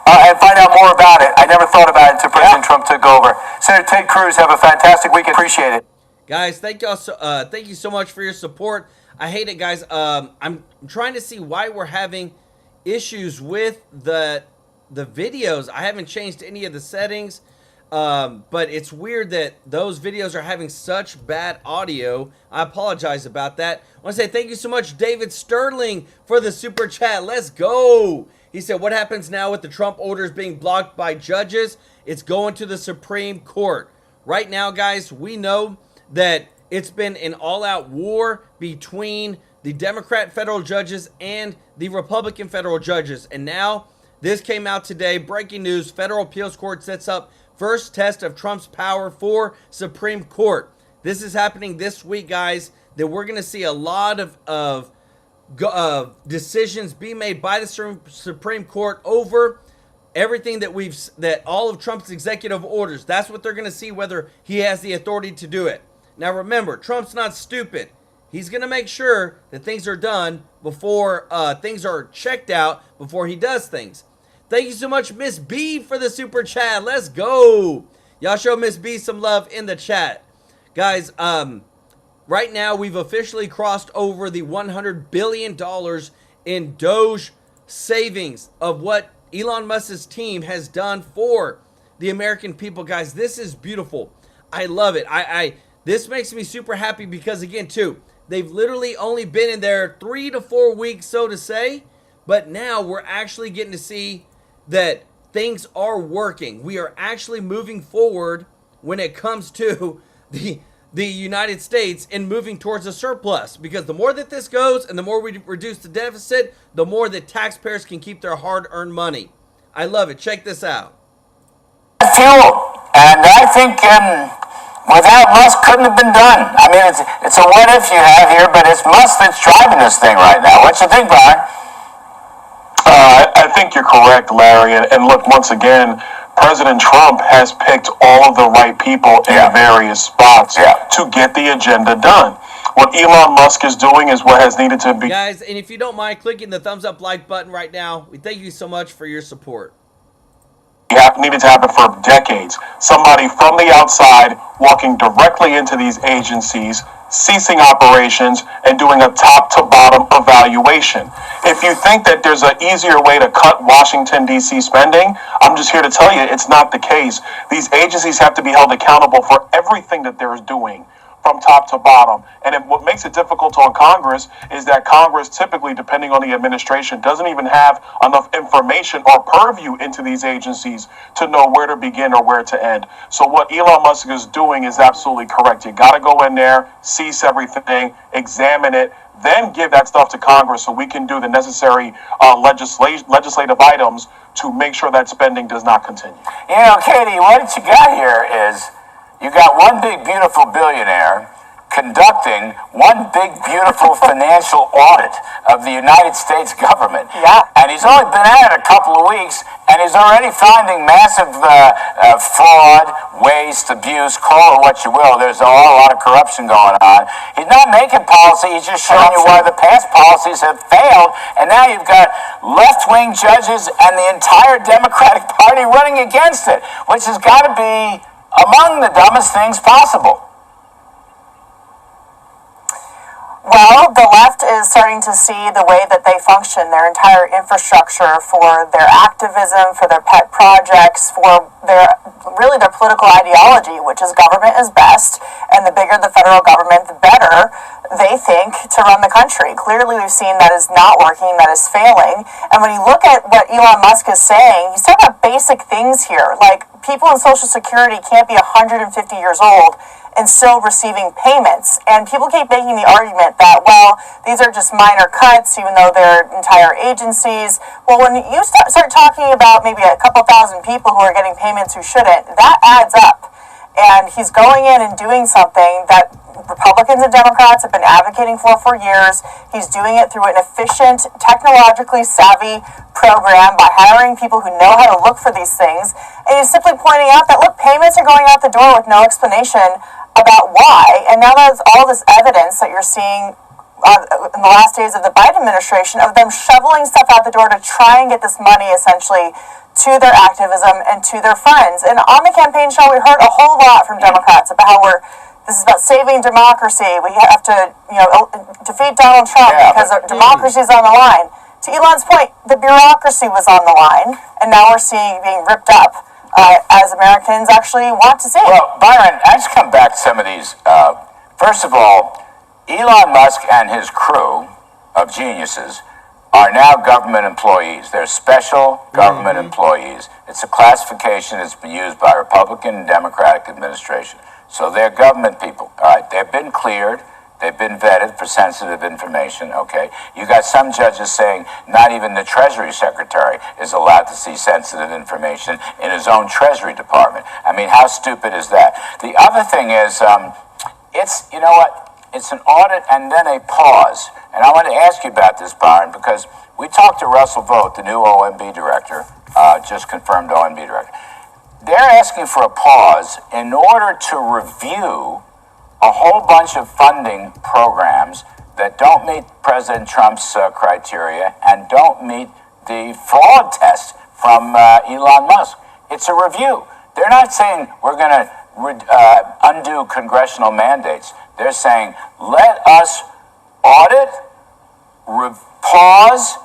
and find out more about it. I never thought about it until President Trump took over. Senator Ted Cruz, have a fantastic weekend. Appreciate it. Guys, thank you so much for your support. I hate it, guys. I'm trying to see why we're having issues with the videos. I haven't changed any of the settings, but it's weird that those videos are having such bad audio. I apologize about that. I want to say thank you so much, David Sterling, for the super chat. Let's go. He said, what happens now with the Trump orders being blocked by judges? It's going to the Supreme Court. Right now, guys, we know that it's been an all-out war between the Democrat federal judges and the Republican federal judges. And now this came out today. Breaking news. Federal appeals court sets up first test of Trump's power for Supreme Court. This is happening this week, guys, that we're going to see a lot of decisions be made by the Supreme Court over everything that all of Trump's executive orders. That's what they're going to see, whether he has the authority to do it. Now remember, Trump's not stupid. He's going to make sure that things are done before things are checked out before he does things. Thank you so much, Miss B, for the super chat. Let's go. Y'all show Miss B some love in the chat. Guys, right now we've officially crossed over the $100 billion in DOGE savings of what Elon Musk's team has done for the American people. Guys, this is beautiful. I love it. This makes me super happy because, again, too, they've literally only been in there 3 to 4 weeks, so to say, but now we're actually getting to see that things are working. We are actually moving forward when it comes to the United States and moving towards a surplus, because the more that this goes and the more we reduce the deficit, the more that taxpayers can keep their hard-earned money. I love it. Check this out. Fuel, and I think without Musk couldn't have been done. I mean, it's a what if you have here, but it's Musk that's driving this thing right now. What you think, Brian? I think you're correct, Larry. And look, once again, President Trump has picked all of the right people in various spots to get the agenda done. What Elon Musk is doing is what has needed to be. Guys, and if you don't mind clicking the thumbs up like button right now, we thank you so much for your support. Needed to happen for decades. Somebody from the outside walking directly into these agencies, ceasing operations, and doing a top-to-bottom evaluation. If you think that there's an easier way to cut Washington, D.C. spending, I'm just here to tell you it's not the case. These agencies have to be held accountable for everything that they're doing, from top to bottom. And what makes it difficult on Congress is that Congress, typically, depending on the administration, doesn't even have enough information or purview into these agencies to know where to begin or where to end. So what Elon Musk is doing is absolutely correct. You got to go in there, cease everything, examine it, then give that stuff to Congress so we can do the necessary legislative items to make sure that spending does not continue. You know, Katie, what you got here is you got one big, beautiful billionaire conducting one big, beautiful financial audit of the United States government. Yeah. And he's only been at it a couple of weeks, and he's already finding massive fraud, waste, abuse, call it what you will. There's a lot of corruption going on. He's not making policy, he's just showing you why the past policies have failed, and now you've got left-wing judges and the entire Democratic Party running against it, which has got to be among the dumbest things possible. Well, the left is starting to see the way that they function, their entire infrastructure for their activism, for their pet projects, for their political ideology, which is government is best, and the bigger the federal government, the better they think to run the country. Clearly, we've seen that is not working, that is failing. And when you look at what Elon Musk is saying, he's talking about basic things here, like people in Social Security can't be 150 years old and still receiving payments. And people keep making the argument that, well, these are just minor cuts, even though they're entire agencies. Well, when you start talking about maybe a couple thousand people who are getting payments who shouldn't, that adds up. And he's going in and doing something that Republicans and Democrats have been advocating for years. He's doing it through an efficient, technologically savvy program by hiring people who know how to look for these things. And he's simply pointing out that, look, payments are going out the door with no explanation about why. And now there's all this evidence that you're seeing in the last days of the Biden administration of them shoveling stuff out the door to try and get this money essentially to their activism and to their friends. And on the campaign show, we heard a whole lot from Democrats about how this is about saving democracy. We have to, defeat Donald Trump because democracy is on the line. To Elon's point, the bureaucracy was on the line, and now we're seeing it being ripped up as Americans actually want to see. Well, Byron, I just come back to some of these. First of all, Elon Musk and his crew of geniuses are now government employees. They're special government employees. It's a classification that's been used by Republican and Democratic administration. So they're government people. All right, they've been cleared. They've been vetted for sensitive information, okay? You got some judges saying not even the Treasury Secretary is allowed to see sensitive information in his own Treasury Department. I mean, how stupid is that? The other thing is, it's, you know what? It's an audit and then a pause. And I want to ask you about this, Byron, because we talked to Russell Vogt, the new OMB director, just confirmed OMB director. They're asking for a pause in order to review a whole bunch of funding programs that don't meet President Trump's criteria and don't meet the fraud test from Elon Musk. It's a review. They're not saying we're going to undo congressional mandates. They're saying, let us audit, pause,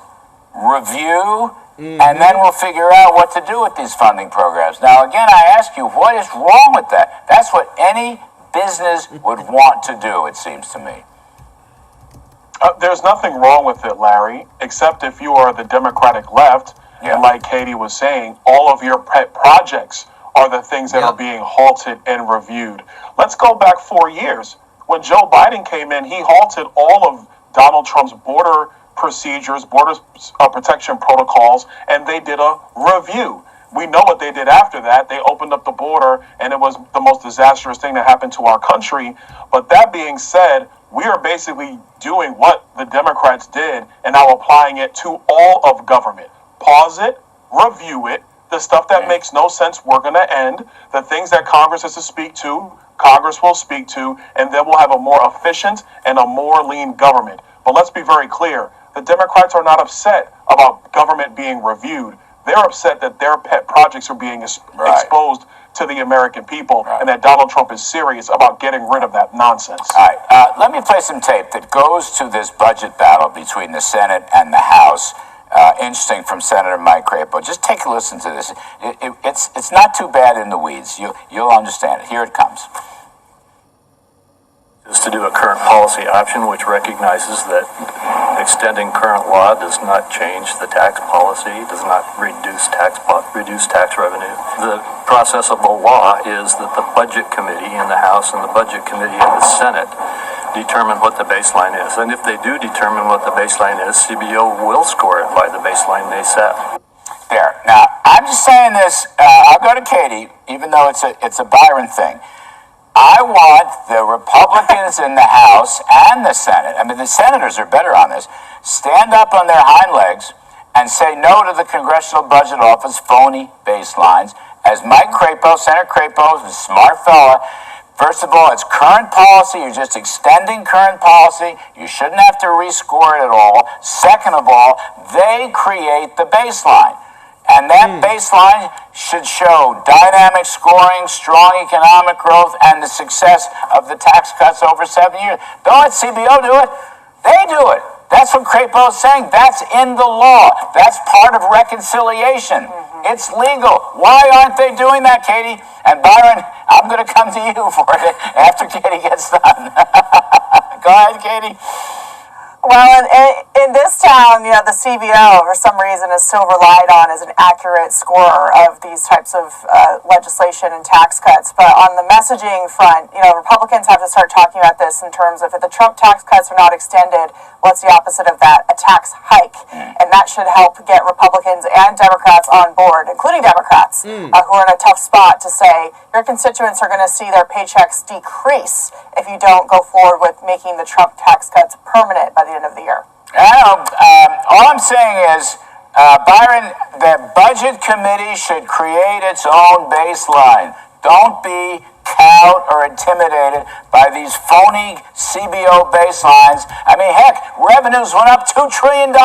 review, and then we'll figure out what to do with these funding programs. Now, again, I ask you, what is wrong with that? That's what any business would want to do, it seems to me. There's nothing wrong with it, Larry, except if you are the Democratic left, and like Katie was saying, all of your pet projects are the things that are being halted and reviewed. Let's go back 4 years. When Joe Biden came in, he halted all of Donald Trump's border procedures, border protection protocols, and they did a review. We know what they did after that. They opened up the border, and it was the most disastrous thing that happened to our country. But that being said, we are basically doing what the Democrats did and now applying it to all of government. Pause it, review it. The stuff that makes no sense, we're going to end. The things that Congress has to speak to, Congress will speak to, and then we'll have a more efficient and a more lean government. But let's be very clear. The Democrats are not upset about government being reviewed. They're upset that their pet projects are being exposed to the American people and that Donald Trump is serious about getting rid of that nonsense. All right. Let me play some tape that goes to this budget battle between the Senate and the House. Interesting from Senator Mike Crapo. Just take a listen to this. It's not too bad in the weeds. You'll understand it. Here it comes. Is to do a current policy option which recognizes that extending current law does not change the tax policy, does not reduce tax revenue. The process of the law is that the Budget Committee in the House and the Budget Committee in the Senate determine what the baseline is. And if they do determine what the baseline is, CBO will score it by the baseline they set. There. Now, I'm just saying this, I'll go to Katie, even though it's a Byron thing. I want the Republicans in the House and the Senate, I mean, the senators are better on this, stand up on their hind legs and say no to the Congressional Budget Office phony baselines. As Mike Crapo, Senator Crapo, is a smart fella. First of all, it's current policy. You're just extending current policy. You shouldn't have to rescore it at all. Second of all, they create the baseline. And that baseline should show dynamic scoring, strong economic growth, and the success of the tax cuts over 7 years. Don't let CBO do it. They do it. That's what Crapo is saying. That's in the law. That's part of reconciliation. It's legal. Why aren't they doing that, Katie? And Byron, I'm going to come to you for it after Katie gets done. Go ahead, Katie. Well, in this town, you know, the CBO, for some reason, is still relied on as an accurate scorer of these types of legislation and tax cuts. But on the messaging front, you know, Republicans have to start talking about this in terms of if the Trump tax cuts are not extended, what's the opposite of that? A tax hike. And that should help get Republicans and Democrats on board, including Democrats, who are in a tough spot to say, your constituents are going to see their paychecks decrease if you don't go forward with making the Trump tax cuts permanent by the end of the year. All I'm saying is, Byron, the Budget Committee should create its own baseline. Don't be cowed or intimidated by these phony CBO baselines. I mean, heck, revenues went up $2 trillion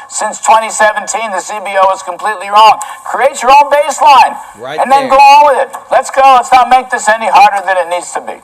since 2017. The CBO is completely wrong. Create your own baseline and then go on with it. Let's go. Let's not make this any harder than it needs to be.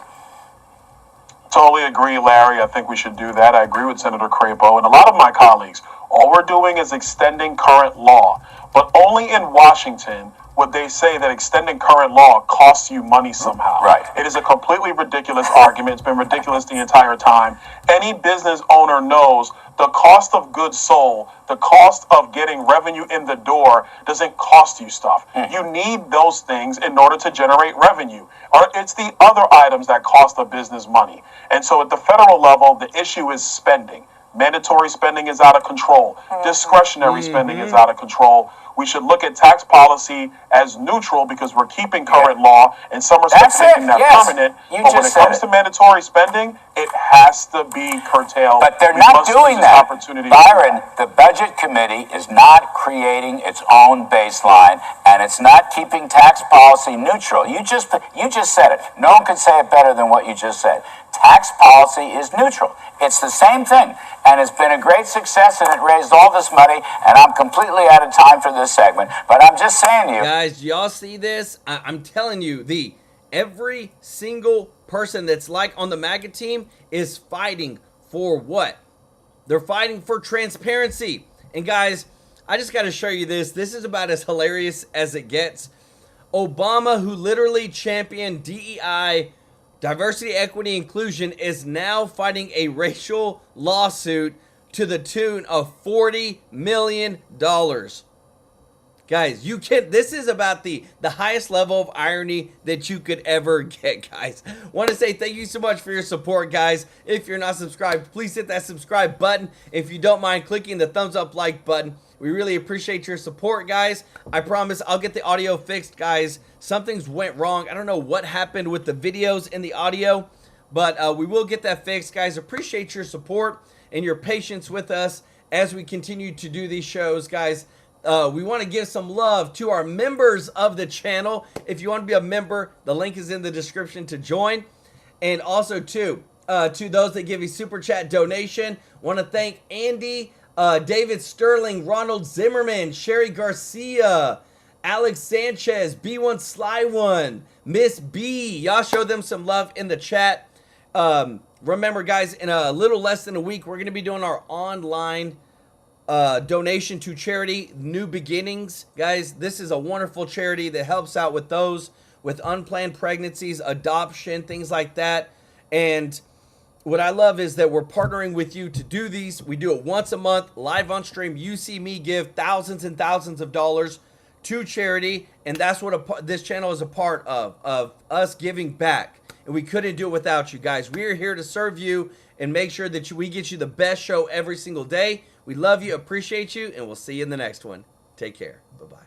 Totally agree, Larry. I think we should do that. I agree with Senator Crapo and a lot of my colleagues. All we're doing is extending current law, but only in Washington would they say that extending current law costs you money somehow. Right. It is a completely ridiculous argument. It's been ridiculous the entire time. Any business owner knows the cost of goods sold, the cost of getting revenue in the door doesn't cost you stuff. You need those things in order to generate revenue. Or it's the other items that cost a business money. And so at the federal level, the issue is spending. Mandatory spending is out of control. Discretionary spending is out of control. We should look at tax policy as neutral because we're keeping current law and some respects making that permanent. But when it comes to mandatory spending, it has to be curtailed. But they're not doing that. Byron, the Budget Committee is not creating its own baseline, and it's not keeping tax policy neutral. You just said it. No one could say it better than what you just said. Tax policy is neutral. It's the same thing, and it's been a great success, and it raised all this money, and I'm completely out of time for this segment, but I'm just saying to you. Guys, y'all see this? I'm telling you, every single person that's like on the MAGA team is fighting for what? They're fighting for transparency. And guys, I just got to show you this. This is about as hilarious as it gets. Obama, who literally championed DEI, diversity, equity, inclusion, is now fighting a racial lawsuit to the tune of $40 million. Guys, this is about the highest level of irony that you could ever get, guys. Want to say thank you so much for your support, guys. If you're not subscribed, please hit that subscribe button. If you don't mind clicking the thumbs up like button, we really appreciate your support, guys. I promise I'll get the audio fixed, guys. Something's went wrong. I don't know what happened with the videos and the audio, but we will get that fixed, guys. Appreciate your support and your patience with us as we continue to do these shows, guys. We want to give some love to our members of the channel. If you want to be a member, the link is in the description to join. And also to those that give a super chat donation, want to thank Andy, David Sterling, Ronald Zimmerman, Sherry Garcia, Alex Sanchez, B1 Sly One, Miss B. Y'all show them some love in the chat. Remember, guys, in a little less than a week, we're going to be doing our online donation to charity New Beginnings. Guys, this is a wonderful charity that helps out with those with unplanned pregnancies, adoption, things like that. And what I love is that we're partnering with you to do these. We do it once a month, live on stream. You see me give thousands and thousands of dollars to charity, and that's what this channel is a part of us giving back. And we couldn't do it without you guys. We are here to serve you and make sure that we get you the best show every single day. We love you, appreciate you, and we'll see you in the next one. Take care. Bye-bye.